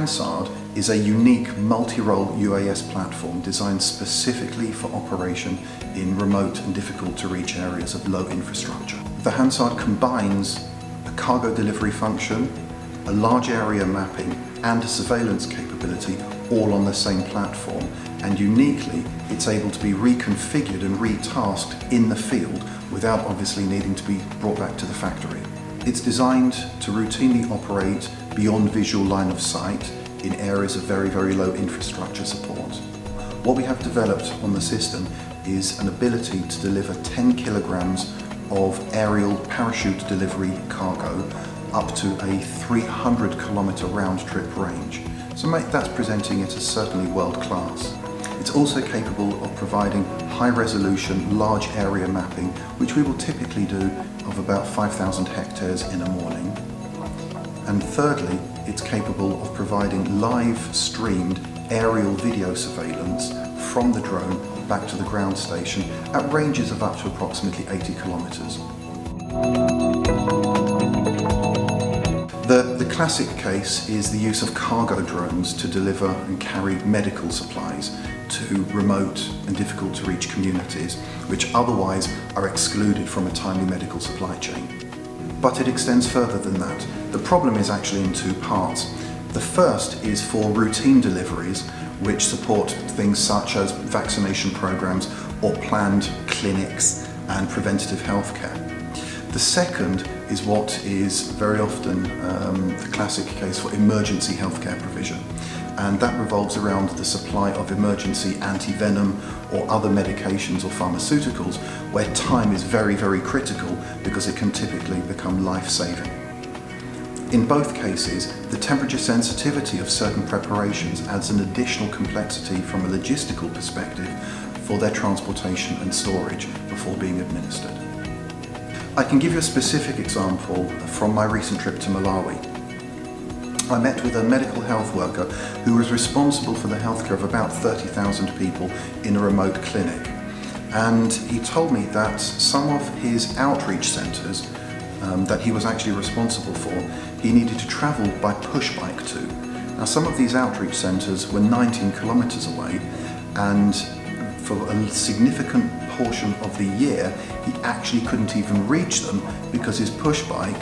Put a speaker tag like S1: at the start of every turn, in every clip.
S1: Hansard is a unique multi-role UAS platform designed specifically for operation in remote and difficult to reach areas of low infrastructure. The Hansard combines a cargo delivery function, a large area mapping and a surveillance capability all on the same platform, and uniquely it's able to be reconfigured and retasked in the field without obviously needing to be brought back to the factory. It's designed to routinely operate beyond visual line of sight in areas of very, very low infrastructure support. What we have developed on the system is an ability to deliver 10 kilograms of aerial parachute delivery cargo up to a 300 kilometre round trip range. So that's presenting it as certainly world class. It's also capable of providing high resolution, large area mapping, which we will typically do of about 5,000 hectares in a morning. And thirdly, it's capable of providing live streamed aerial video surveillance from the drone back to the ground station at ranges of up to approximately 80 kilometres. The classic case is the use of cargo drones to deliver and carry medical supplies to remote and difficult to reach communities which otherwise are excluded from a timely medical supply chain. But it extends further than that. The problem is actually in two parts. The first is for routine deliveries which support things such as vaccination programs or planned clinics and preventative healthcare. The second is what is very often the classic case for emergency healthcare provision, and that revolves around the supply of emergency anti-venom or other medications or pharmaceuticals where time is very, very critical because it can typically become life-saving. In both cases, the temperature sensitivity of certain preparations adds an additional complexity from a logistical perspective for their transportation and storage before being administered. I can give you a specific example from my recent trip to Malawi. I met with a medical health worker who was responsible for the healthcare of about 30,000 people in a remote clinic. And he told me that some of his outreach centres that he was actually responsible for, he needed to travel by push bike to. Now, some of these outreach centres were 19 kilometres away, and for a significant portion of the year, he actually couldn't even reach them because his push bike,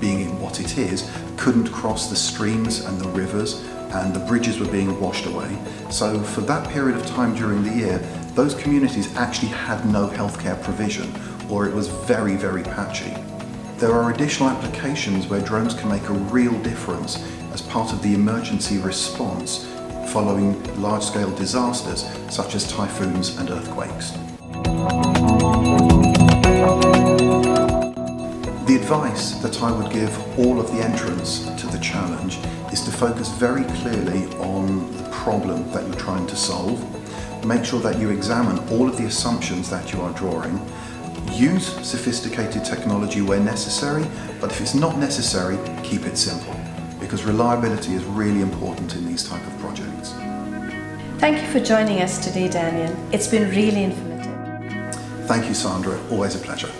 S1: being what it is, couldn't cross the streams and the rivers, and the bridges were being washed away. So for that period of time during the year, those communities actually had no healthcare provision, or it was very, very patchy. There are additional applications where drones can make a real difference as part of the emergency response following large-scale disasters such as typhoons and earthquakes. The advice that I would give all of the entrants to the challenge is to focus very clearly on the problem that you're trying to solve. Make sure that you examine all of the assumptions that you are drawing. Use sophisticated technology where necessary, but if it's not necessary, keep it simple, because reliability is really important in these type of projects.
S2: Thank you for joining us today, Daniel. It's been really informative.
S1: Thank you, Sandra. Always a pleasure.